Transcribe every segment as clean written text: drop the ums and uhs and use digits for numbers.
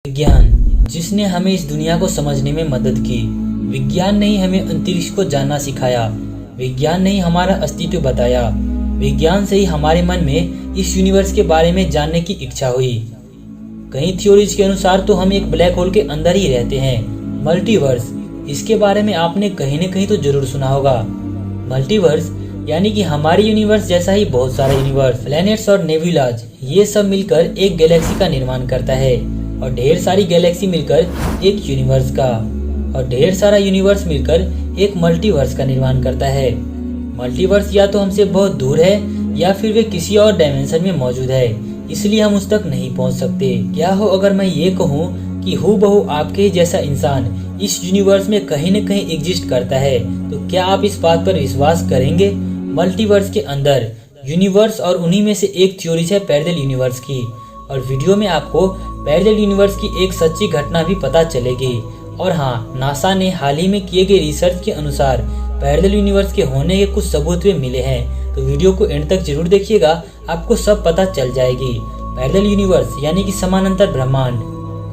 विज्ञान जिसने हमें इस दुनिया को समझने में मदद की। विज्ञान ने ही हमें अंतरिक्ष को जानना सिखाया। विज्ञान ने ही हमारा अस्तित्व बताया। विज्ञान से ही हमारे मन में इस यूनिवर्स के बारे में जानने की इच्छा हुई। कई थ्योरीज के अनुसार तो हम एक ब्लैक होल के अंदर ही रहते हैं। मल्टीवर्स, इसके बारे में आपने कहीं न कहीं तो जरूर सुना होगा। मल्टीवर्स यानी कि हमारे यूनिवर्स जैसा ही बहुत सारा यूनिवर्स, प्लैनेट्स और नेबुलाज, ये सब मिलकर एक गैलेक्सी का निर्माण करता है और ढेर सारी गैलेक्सी मिलकर एक यूनिवर्स का, और ढेर सारा यूनिवर्स मिलकर एक मल्टीवर्स का निर्माण करता है। मल्टीवर्स या तो हमसे बहुत दूर है या फिर वे किसी और डायमेंशन में मौजूद है, इसलिए हम उस तक नहीं पहुंच सकते। क्या हो अगर मैं ये कहूँ कि हूबहू आपके ही जैसा इंसान इस यूनिवर्स में कहीं न कहीं एग्जिस्ट करता है, तो क्या आप इस बात पर विश्वास करेंगे? मल्टीवर्स के अंदर यूनिवर्स और उन्हीं में से एक थ्योरी है पैरेलल यूनिवर्स की, और वीडियो में आपको पैरेलल यूनिवर्स की एक सच्ची घटना भी पता चलेगी। और हाँ, नासा ने हाल ही में किए गए रिसर्च के अनुसार पैरेलल यूनिवर्स के होने के कुछ सबूत भी मिले हैं, तो वीडियो को एंड तक जरूर देखिएगा, आपको सब पता चल जाएगी। पैरेलल यूनिवर्स यानी कि समानांतर ब्रह्मांड,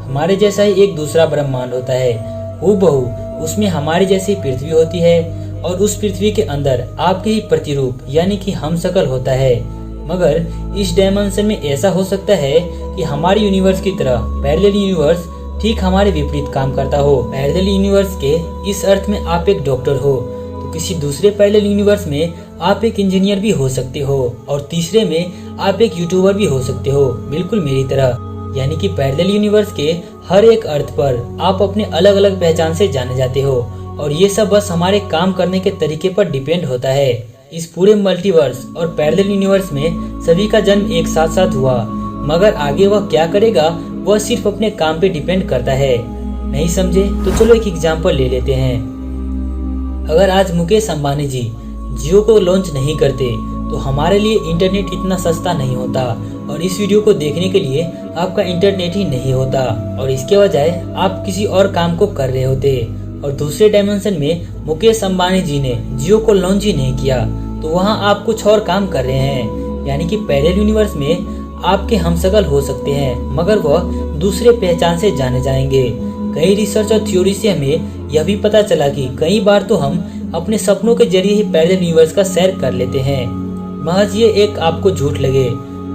हमारे जैसा ही एक दूसरा ब्रह्मांड होता है हूबहू, उसमें हमारी जैसी पृथ्वी होती है और उस पृथ्वी के अंदर आपके ही प्रतिरूप यानी कि हम शकल होता है। मगर इस डायमेंशन में ऐसा हो सकता है कि हमारे यूनिवर्स की तरह पैरेलल यूनिवर्स ठीक हमारे विपरीत काम करता हो। पैरेलल यूनिवर्स के इस अर्थ में आप एक डॉक्टर हो, तो किसी दूसरे पैरेलल यूनिवर्स में आप एक इंजीनियर भी हो सकते हो, और तीसरे में आप एक यूट्यूबर भी हो सकते हो, बिल्कुल मेरी तरह। यानी कि पैरेलल यूनिवर्स के हर एक अर्थ पर आप अपने अलग अलग पहचान से जाने जाते हो, और ये सब बस हमारे काम करने के तरीके पर डिपेंड होता है। इस पूरे मल्टीवर्स और पैरेलल यूनिवर्स में सभी का जन्म एक साथ साथ हुआ, मगर आगे वह क्या करेगा वह सिर्फ अपने काम पे डिपेंड करता है। नहीं समझे तो चलो एक एग्जांपल ले लेते हैं। अगर आज मुकेश अंबानी जी जियो को लॉन्च नहीं करते तो हमारे लिए इंटरनेट इतना सस्ता नहीं होता, और इस वीडियो को देखने के लिए आपका इंटरनेट ही नहीं होता, और इसके बजाय आप किसी और काम को कर रहे होते। और दूसरे डायमेंशन में मुकेश अंबानी जी ने जियो को लॉन्च ही नहीं किया, तो वहाँ आप कुछ और काम कर रहे हैं। यानी कि पैरेलल यूनिवर्स में आपके हमशक्ल हो सकते हैं, मगर वह दूसरे पहचान से जाने जाएंगे। कई रिसर्च और थ्योरी से हमें यह भी पता चला कि कई बार तो हम अपने सपनों के जरिए ही पैरेलल यूनिवर्स का सैर कर लेते हैं। महज ये एक आपको झूठ लगे,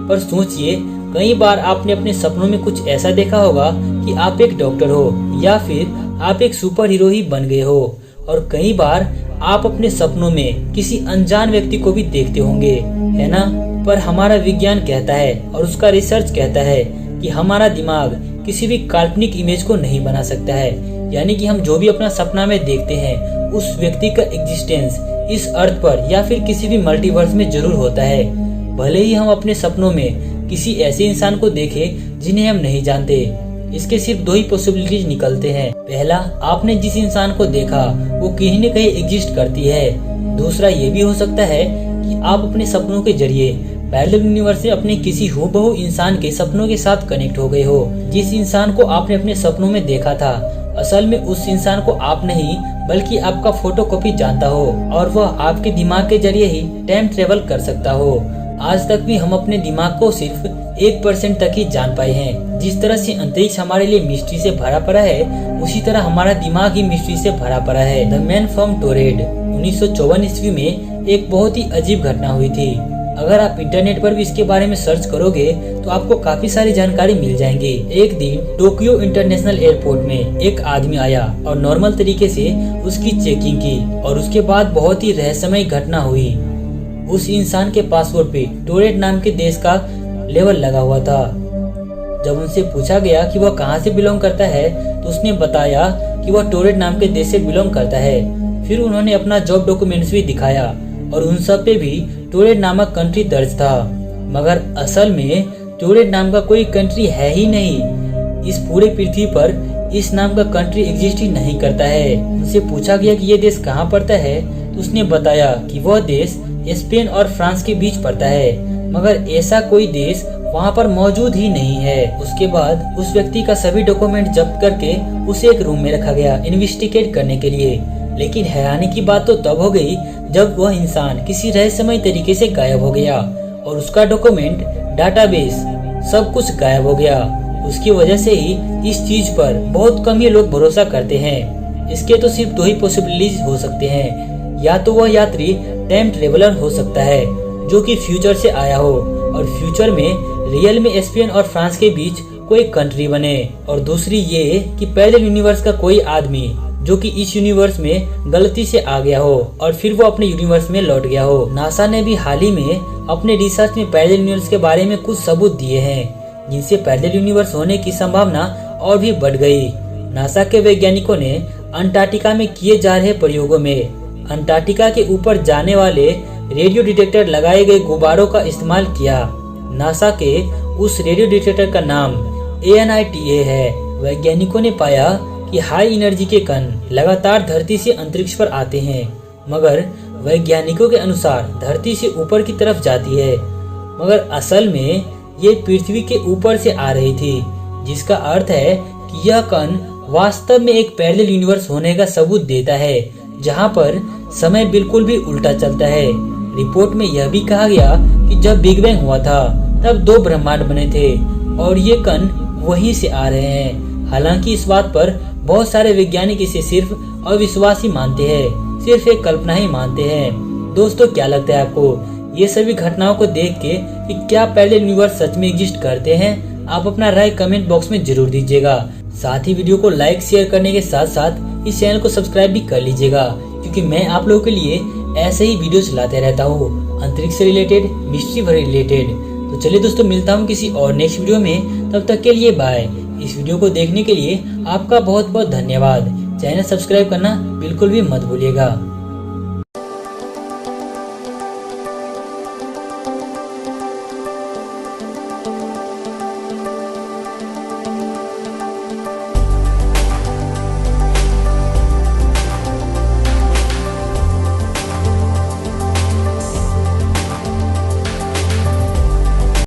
पर सोचिए, कई बार आपने अपने सपनों में कुछ ऐसा देखा होगा कि आप एक डॉक्टर हो या फिर आप एक सुपर हीरो ही बन गए हो, और कई बार आप अपने सपनों में किसी अनजान व्यक्ति को भी देखते होंगे, है ना? पर हमारा विज्ञान कहता है और उसका रिसर्च कहता है कि हमारा दिमाग किसी भी काल्पनिक इमेज को नहीं बना सकता है। यानी कि हम जो भी अपना सपना में देखते हैं उस व्यक्ति का एग्जिस्टेंस इस अर्थ पर या फिर किसी भी मल्टीवर्स में जरूर होता है। भले ही हम अपने सपनों में किसी ऐसे इंसान को देखें जिन्हें हम नहीं जानते, इसके सिर्फ दो ही पॉसिबिलिटीज निकलते हैं। पहला, आपने जिस इंसान को देखा वो कहीं न कहीं एग्जिस्ट करती है। दूसरा ये भी हो सकता है कि आप अपने सपनों के जरिए पैरेलल यूनिवर्स से अपने किसी हूबहू इंसान के सपनों के साथ कनेक्ट हो गए हो। जिस इंसान को आपने अपने सपनों में देखा था, असल में उस इंसान को आप नहीं बल्कि आपका फोटोकॉपी जानता हो, और वह आपके दिमाग के जरिए ही टाइम ट्रेवल कर सकता हो। आज तक भी हम अपने दिमाग को सिर्फ 1% तक ही जान पाए हैं। जिस तरह से अंतरिक्ष हमारे लिए मिस्ट्री से भरा पड़ा है, उसी तरह हमारा दिमाग ही मिस्ट्री से भरा पड़ा है। द मैन फ्रॉम टोरेड 1954 ईस्वी में एक बहुत ही अजीब घटना हुई थी। अगर आप इंटरनेट पर भी इसके बारे में सर्च करोगे तो आपको काफी सारी जानकारी मिल जाएंगी। एक दिन टोक्यो इंटरनेशनल एयरपोर्ट में एक आदमी आया और नॉर्मल तरीके से उसकी चेकिंग की, और उसके बाद बहुत ही रहस्यमय घटना हुई। उस इंसान के पासपोर्ट पे टोरेड नाम के देश का लेबल लगा हुआ था। जब उनसे पूछा गया कि वह कहां से बिलोंग करता है, तो उसने बताया कि वह टोरेड नाम के देश से बिलोंग करता है। फिर उन्होंने अपना जॉब डॉक्यूमेंट्स भी दिखाया, और उन सब पे भी टोरेड नामक कंट्री दर्ज था, मगर असल में टोरेड नाम का कोई कंट्री है ही नहीं। इस पूरे पृथ्वी पर इस नाम का कंट्री एग्जिस्ट ही नहीं करता है। उनसे पूछा गया कि ये देश कहाँ पड़ता है, तो उसने बताया कि वह देश स्पेन और फ्रांस के बीच पड़ता है, मगर ऐसा कोई देश वहाँ पर मौजूद ही नहीं है। उसके बाद उस व्यक्ति का सभी डॉक्यूमेंट जब्त करके उसे एक रूम में रखा गया इन्वेस्टिगेट करने के लिए। लेकिन हैरानी की बात तो तब हो गई जब वह इंसान किसी रहस्यमय तरीके से गायब हो गया, और उसका डॉक्यूमेंट, डाटाबेस, सब कुछ गायब हो गया। उसकी वजह से ही इस चीज पर बहुत कम ही लोग भरोसा करते हैं। इसके तो सिर्फ दो ही पॉसिबिलिटीज हो सकते हैं, या तो वह यात्री टाइम ट्रेवलर हो सकता है जो कि फ्यूचर से आया हो और फ्यूचर में रियल में स्पेन और फ्रांस के बीच कोई कंट्री बने, और दूसरी ये कि पैरेलल यूनिवर्स का कोई आदमी जो कि इस यूनिवर्स में गलती से आ गया हो और फिर वो अपने यूनिवर्स में लौट गया हो। नासा ने भी हाल ही में अपने रिसर्च में पैरेलल यूनिवर्स के बारे में कुछ सबूत दिए हैं, जिनसे पैरेलल यूनिवर्स होने की संभावना और भी बढ़ गई। नासा के वैज्ञानिकों ने अंटार्कटिका में किए जा रहे प्रयोगों में अंटार्कटिका के ऊपर जाने वाले रेडियो डिटेक्टर लगाए गए गुब्बारों का इस्तेमाल किया। नासा के उस रेडियो डिटेक्टर का नाम ANITA है। वैज्ञानिकों ने पाया कि हाई एनर्जी के कण लगातार धरती से अंतरिक्ष पर आते हैं, मगर वैज्ञानिकों के अनुसार धरती से ऊपर की तरफ जाती है, मगर असल में ये पृथ्वी के ऊपर से आ रही थी, जिसका अर्थ है कि यह कण वास्तव में एक पैरेलल यूनिवर्स होने का सबूत देता है, जहां पर समय बिल्कुल भी उल्टा चलता है। रिपोर्ट में यह भी कहा गया कि जब बिग बैंग हुआ था तब दो ब्रह्मांड बने थे और ये कण वहीं से आ रहे हैं। हालांकि इस बात पर बहुत सारे वैज्ञानिक इसे सिर्फ अविश्वास ही मानते हैं, सिर्फ एक कल्पना ही मानते हैं। दोस्तों, क्या लगता है आपको ये सभी घटनाओं को देख के कि क्या पैरेलल यूनिवर्स सच में एग्जिस्ट करते हैं? आप अपना राय कमेंट बॉक्स में जरूर दीजिएगा। साथ ही वीडियो को लाइक शेयर करने के साथ साथ इस चैनल को सब्सक्राइब भी कर लीजिएगा, क्योंकि मैं आप लोगों के लिए ऐसे ही वीडियोस लाते रहता हूँ, अंतरिक्ष से रिलेटेड, मिस्ट्री से रिलेटेड। तो चलिए दोस्तों, मिलता हूँ किसी और नेक्स्ट वीडियो में। तब तक के लिए बाय। इस वीडियो को देखने के लिए आपका बहुत बहुत धन्यवाद। चैनल सब्सक्राइब करना बिल्कुल भी मत भूलिएगा।